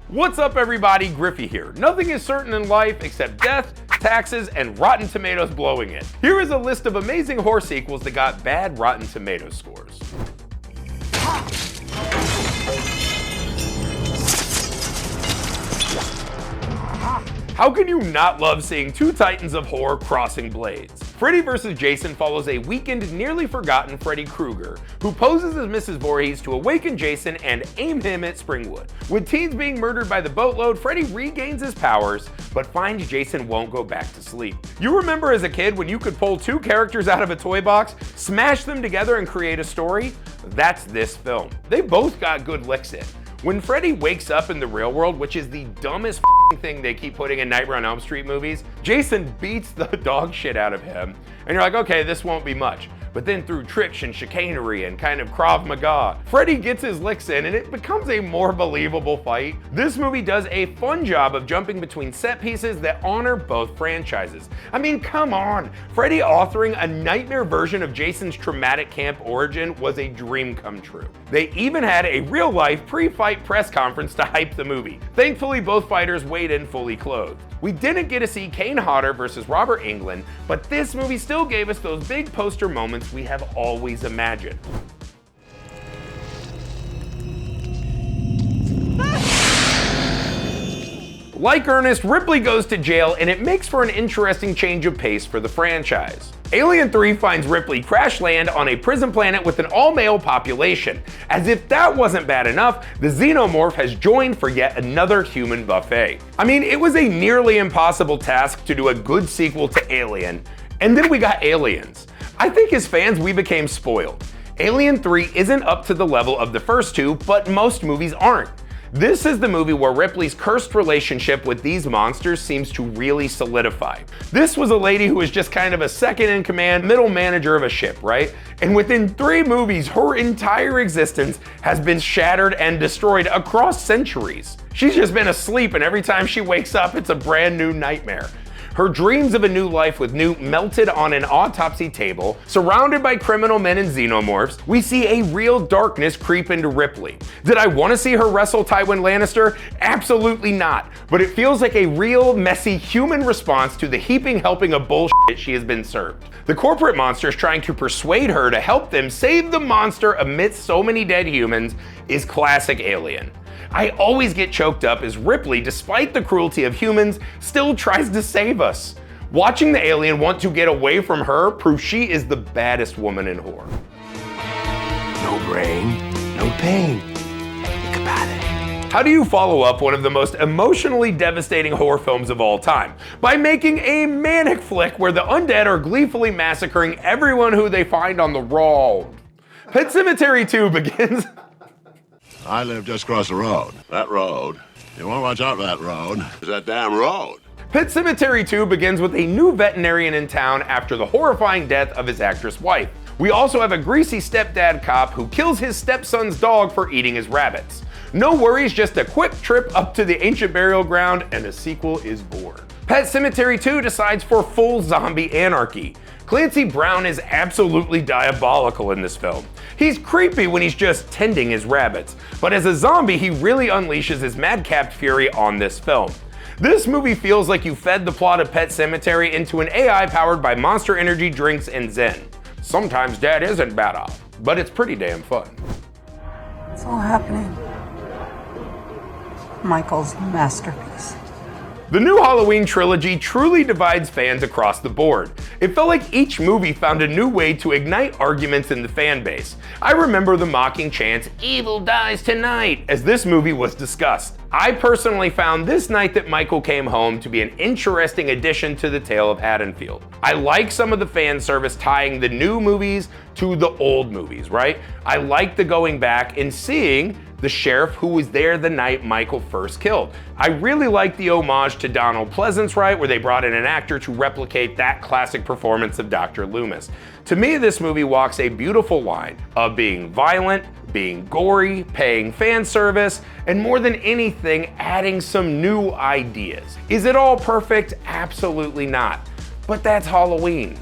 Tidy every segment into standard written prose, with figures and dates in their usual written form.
What's up everybody, Griffey here. Nothing is certain in life except death, taxes, and Rotten Tomatoes blowing it. Here is a list of amazing horror sequels that got bad Rotten Tomatoes scores. How can you not love seeing two titans of horror crossing blades? Freddy vs. Jason follows a weakened, nearly forgotten Freddy Krueger, who poses as Mrs. Voorhees to awaken Jason and aim him at Springwood. With teens being murdered by the boatload, Freddy regains his powers, but finds Jason won't go back to sleep. You remember as a kid when you could pull two characters out of a toy box, smash them together and create a story? That's this film. They both got good licks in. When Freddy wakes up in the real world, which is the dumbest thing they keep putting in Nightmare on Elm Street movies, Jason beats the dog shit out of him, and you're like, okay, this won't be much. But then through tricks and chicanery and kind of Krav Maga, Freddy gets his licks in and it becomes a more believable fight. This movie does a fun job of jumping between set pieces that honor both franchises. I mean, come on, Freddy authoring a nightmare version of Jason's traumatic camp origin was a dream come true. They even had a real-life pre-fight press conference to hype the movie. Thankfully, both fighters weighed in fully clothed. We didn't get to see Kane Hodder versus Robert Englund, but this movie still gave us those big poster moments we have always imagined. Like Ernest, Ripley goes to jail and it makes for an interesting change of pace for the franchise. Alien³ finds Ripley crash land on a prison planet with an all-male population. As if that wasn't bad enough, the xenomorph has joined for yet another human buffet. I mean, it was a nearly impossible task to do a good sequel to Alien, and then we got Aliens. I think as fans we became spoiled. Alien³ isn't up to the level of the first two, but most movies aren't. This is the movie where Ripley's cursed relationship with these monsters seems to really solidify. This was a lady who was just kind of a second-in-command middle manager of a ship, right? And within 3 movies, her entire existence has been shattered and destroyed across centuries. She's just been asleep, and every time she wakes up, it's a brand new nightmare. Her dreams of a new life with Newt melted on an autopsy table, surrounded by criminal men and xenomorphs, we see a real darkness creep into Ripley. Did I want to see her wrestle Tywin Lannister? Absolutely not, but it feels like a real, messy human response to the heaping helping of bullshit she has been served. The corporate monsters trying to persuade her to help them save the monster amidst so many dead humans is classic Alien. I always get choked up as Ripley, despite the cruelty of humans, still tries to save us. Watching the alien want to get away from her proves she is the baddest woman in horror. No brain, no pain. Think about it. How do you follow up one of the most emotionally devastating horror films of all time? By making a manic flick where the undead are gleefully massacring everyone who they find on the road. Pet Semetery 2 begins... I live just across the road. That road. You want to watch out for that road. It's that damn road. Pet Semetery 2 begins with a new veterinarian in town after the horrifying death of his actress wife. We also have a greasy stepdad cop who kills his stepson's dog for eating his rabbits. No worries, just a quick trip up to the ancient burial ground and a sequel is born. Pet Semetery 2 decides for full zombie anarchy. Clancy Brown is absolutely diabolical in this film. He's creepy when he's just tending his rabbits, but as a zombie he really unleashes his madcap fury on this film. This movie feels like you fed the plot of Pet Semetery into an AI powered by Monster Energy drinks and Zen. Sometimes Dad isn't bad off, but it's pretty damn fun. It's all happening. Michael's masterpiece. The new Halloween trilogy truly divides fans across the board. It felt like each movie found a new way to ignite arguments in the fan base. I remember the mocking chants, "Evil dies tonight," as this movie was discussed. I personally found This Night That Michael Came Home to be an interesting addition to the tale of Haddonfield. I like some of the fan service tying the new movies to the old movies, right? I like the going back and seeing the sheriff who was there the night Michael first killed. I really like the homage to Donald Pleasance, right, where they brought in an actor to replicate that classic performance of Dr. Loomis. To me, this movie walks a beautiful line of being violent, being gory, paying fan service, and more than anything, adding some new ideas. Is it all perfect? Absolutely not. But that's Halloween.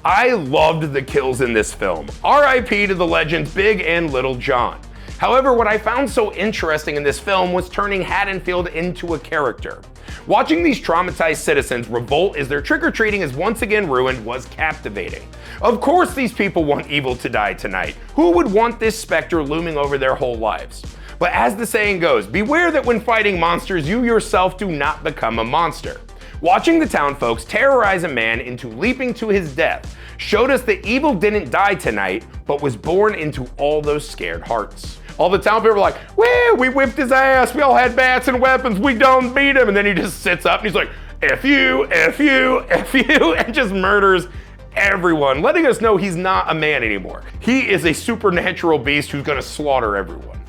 I loved the kills in this film. R.I.P. to the legends Big and Little John. However, what I found so interesting in this film was turning Haddonfield into a character. Watching these traumatized citizens revolt as their trick-or-treating is once again ruined was captivating. Of course these people want evil to die tonight. Who would want this specter looming over their whole lives? But as the saying goes, beware that when fighting monsters, you yourself do not become a monster. Watching the town folks terrorize a man into leaping to his death showed us that evil didn't die tonight, but was born into all those scared hearts. All the town people were like, "Well, we whipped his ass, we all had bats and weapons, we done beat him," and then he just sits up and he's like, "F you, F you, F you," and just murders everyone, letting us know he's not a man anymore. He is a supernatural beast who's gonna slaughter everyone.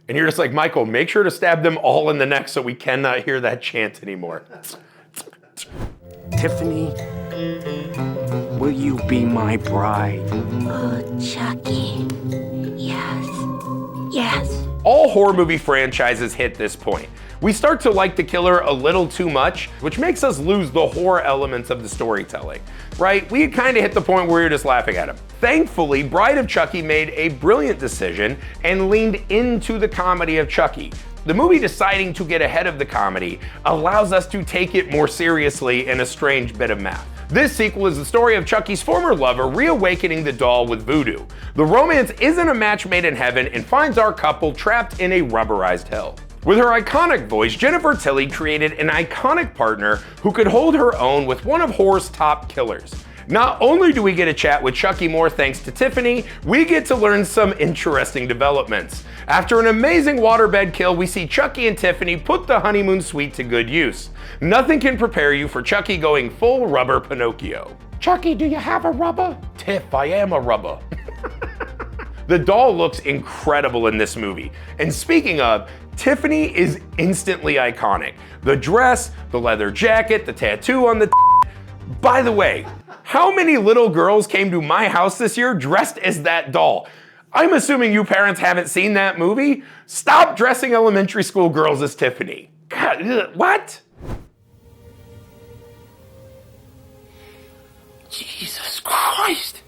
And you're just like, Michael, make sure to stab them all in the neck so we cannot hear that chant anymore. Tiffany, will you be my bride? Oh, Chucky. Yes. Yes. All horror movie franchises hit this point. We start to like the killer a little too much, which makes us lose the horror elements of the storytelling, right? We kind of hit the point where you're just laughing at him. Thankfully, Bride of Chucky made a brilliant decision and leaned into the comedy of Chucky. The movie deciding to get ahead of the comedy allows us to take it more seriously in a strange bit of math. This sequel is the story of Chucky's former lover reawakening the doll with voodoo. The romance isn't a match made in heaven and finds our couple trapped in a rubberized hell. With her iconic voice, Jennifer Tilly created an iconic partner who could hold her own with one of horror's top killers. Not only do we get a chat with Chucky more thanks to Tiffany, we get to learn some interesting developments. After an amazing waterbed kill, we see Chucky and Tiffany put the honeymoon suite to good use. Nothing can prepare you for Chucky going full rubber Pinocchio. Chucky, do you have a rubber? Tiff, I am a rubber. The doll looks incredible in this movie. And speaking of, Tiffany is instantly iconic. The dress, the leather jacket, the tattoo on the By the way, how many little girls came to my house this year dressed as that doll? I'm assuming you parents haven't seen that movie. Stop dressing elementary school girls as Tiffany. God, what? Jesus Christ.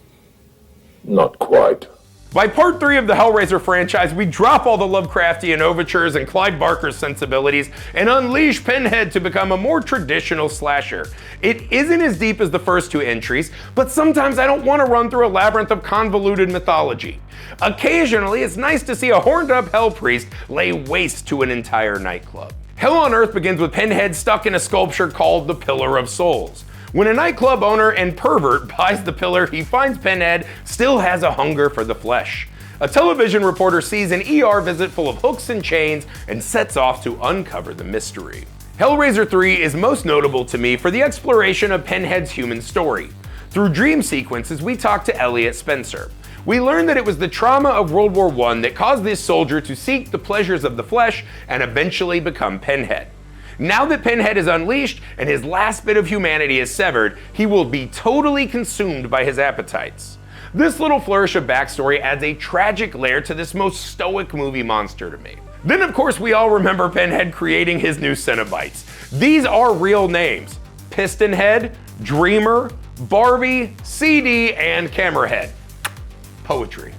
Not quite. By part 3 of the Hellraiser franchise, we drop all the Lovecraftian overtures and Clive Barker's sensibilities and unleash Pinhead to become a more traditional slasher. It isn't as deep as the first 2 entries, but sometimes I don't want to run through a labyrinth of convoluted mythology. Occasionally, it's nice to see a horned-up hell priest lay waste to an entire nightclub. Hell on Earth begins with Pinhead stuck in a sculpture called the Pillar of Souls. When a nightclub owner and pervert buys the pillar, he finds Pinhead still has a hunger for the flesh. A television reporter sees an ER visit full of hooks and chains and sets off to uncover the mystery. Hellraiser 3 is most notable to me for the exploration of Pinhead's human story. Through dream sequences, we talk to Elliot Spencer. We learn that it was the trauma of World War I that caused this soldier to seek the pleasures of the flesh and eventually become Pinhead. Now that Pinhead is unleashed and his last bit of humanity is severed, he will be totally consumed by his appetites. This little flourish of backstory adds a tragic layer to this most stoic movie monster to me. Then of course we all remember Pinhead creating his new Cenobites. These are real names: Pistonhead, Dreamer, Barbie, CD, and Camerahead. Poetry.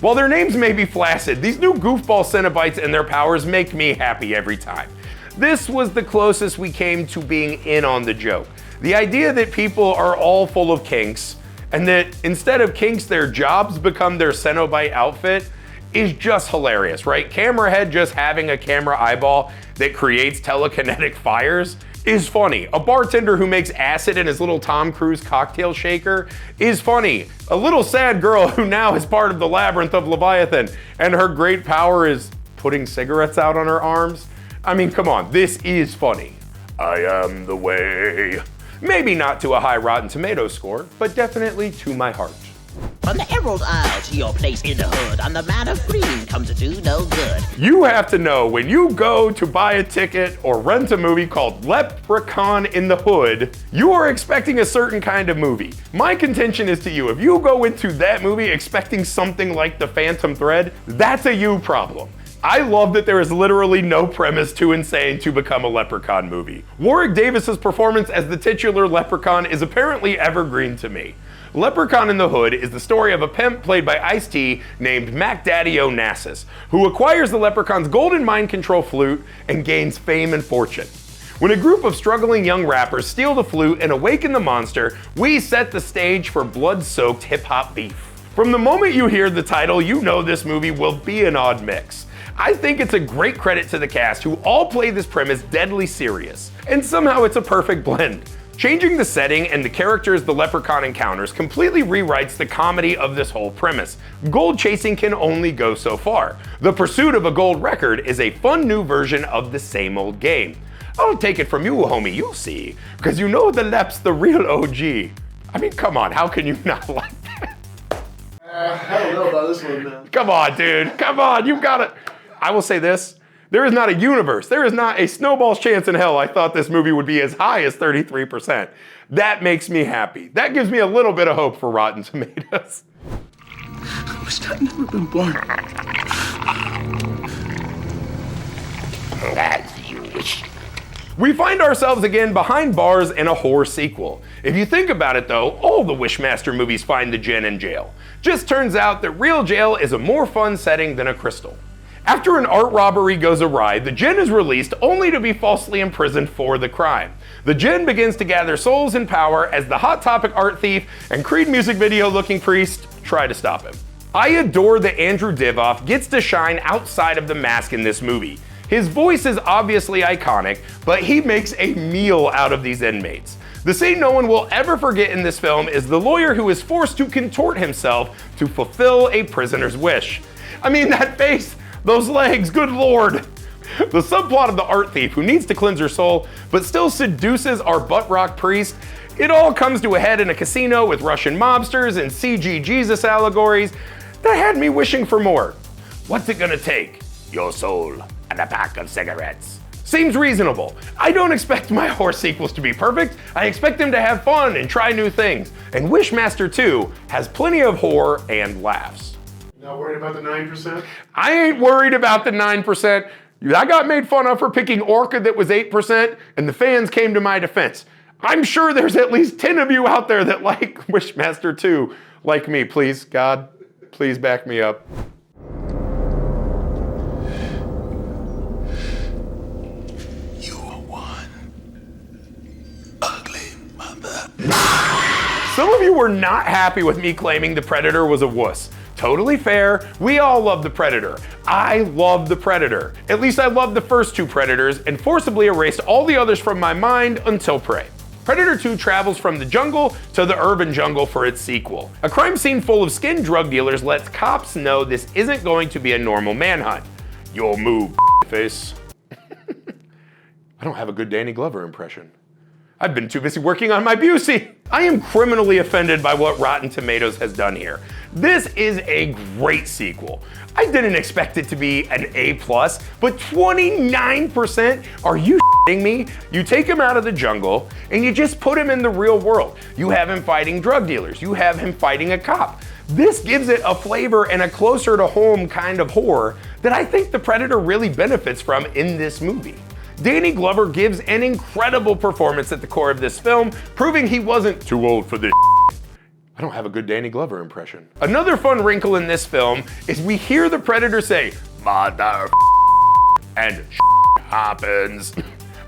While their names may be flaccid, these new goofball Cenobites and their powers make me happy every time. This was the closest we came to being in on the joke. The idea that people are all full of kinks, and that instead of kinks, their jobs become their Cenobite outfit, is just hilarious, right? Camerahead just having a camera eyeball that creates telekinetic fires is funny. A bartender who makes acid in his little Tom Cruise cocktail shaker is funny. A little sad girl who now is part of the labyrinth of Leviathan, and her great power is putting cigarettes out on her arms. I mean, come on, this is funny. I am the way. Maybe not to a high Rotten Tomatoes score, but definitely to my heart. From the Emerald Isle to your place in the hood, on the man of green come to do no good. You have to know when you go to buy a ticket or rent a movie called Leprechaun in the Hood, you are expecting a certain kind of movie. My contention is to you, if you go into that movie expecting something like The Phantom Thread, that's a you problem. I love that there is literally no premise too insane to become a Leprechaun movie. Warwick Davis's performance as the titular Leprechaun is apparently evergreen to me. Leprechaun in the Hood is the story of a pimp played by Ice-T named Mac Daddy Onassis, who acquires the Leprechaun's golden mind control flute and gains fame and fortune. When a group of struggling young rappers steal the flute and awaken the monster, we set the stage for blood-soaked hip-hop beef. From the moment you hear the title, you know this movie will be an odd mix. I think it's a great credit to the cast who all play this premise deadly serious, and somehow it's a perfect blend. Changing the setting and the characters the Leprechaun encounters completely rewrites the comedy of this whole premise. Gold chasing can only go so far. The pursuit of a gold record is a fun new version of the same old game. I'll take it from you, homie, you'll see, because you know the Lep's the real OG. I mean, come on, how can you not like that? I don't know about this one, man. Come on, dude, come on, you've got it. I will say this. There is not a universe, there is not a snowball's chance in hell I thought this movie would be as high as 33%. That makes me happy. That gives me a little bit of hope for Rotten Tomatoes. I wish I'd never been born. As you wish. We find ourselves again behind bars in a horror sequel. If you think about it though, all the Wishmaster movies find the djinn in jail. Just turns out that real jail is a more fun setting than a crystal. After an art robbery goes awry, the djinn is released only to be falsely imprisoned for the crime. The djinn begins to gather souls and power as the Hot Topic art thief and Creed music video looking priest try to stop him. I adore that Andrew Divoff gets to shine outside of the mask in this movie. His voice is obviously iconic, but he makes a meal out of these inmates. The scene no one will ever forget in this film is the lawyer who is forced to contort himself to fulfill a prisoner's wish. I mean, that face, those legs, good lord. The subplot of the art thief who needs to cleanse her soul, but still seduces our butt rock priest, it all comes to a head in a casino with Russian mobsters and CG Jesus allegories that had me wishing for more. What's it gonna take? Your soul and a pack of cigarettes. Seems reasonable. I don't expect my horror sequels to be perfect. I expect them to have fun and try new things. And Wishmaster 2 has plenty of horror and laughs. Not worried about the 9%? I ain't worried about the 9%. I got made fun of for picking Orca that was 8%, and the fans came to my defense. I'm sure there's at least 10 of you out there that like Wishmaster 2, like me. Please, God, please back me up. You are one ugly mother. Some of you were not happy with me claiming the Predator was a wuss. Totally fair, we all love the Predator. I love the Predator. At least I loved the first two Predators and forcibly erased all the others from my mind until Prey. Predator 2 travels from the jungle to the urban jungle for its sequel. A crime scene full of skinned drug dealers lets cops know this isn't going to be a normal manhunt. You'll move, face. I don't have a good Danny Glover impression. I've been too busy working on my Busey. I am criminally offended by what Rotten Tomatoes has done here. This is a great sequel. I didn't expect it to be an A+, but 29%? Are you shitting me? You take him out of the jungle and you just put him in the real world. You have him fighting drug dealers. You have him fighting a cop. This gives it a flavor and a closer to home kind of horror that I think the Predator really benefits from in this movie. Danny Glover gives an incredible performance at the core of this film, proving he wasn't too old for this. I don't have a good Danny Glover impression. Another fun wrinkle in this film is we hear the Predator say, mother and happens.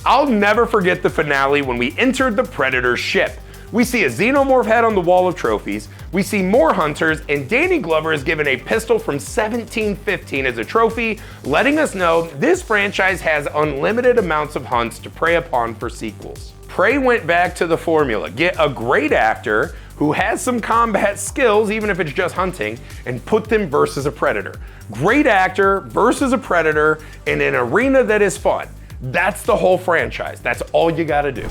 I'll never forget the finale when we entered the Predator's ship. We see a xenomorph head on the wall of trophies, we see more hunters, and Danny Glover is given a pistol from 1715 as a trophy, letting us know this franchise has unlimited amounts of hunts to prey upon for sequels. Prey went back to the formula. Get a great actor who has some combat skills, even if it's just hunting, and put them versus a Predator. Great actor versus a Predator in an arena that is fun. That's the whole franchise. That's all you gotta do.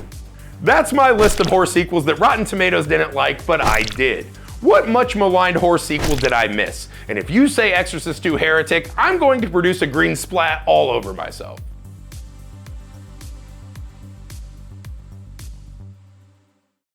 That's my list of horror sequels that Rotten Tomatoes didn't like, but I did. What much maligned horror sequel did I miss? And if you say Exorcist II Heretic, I'm going to produce a green splat all over myself.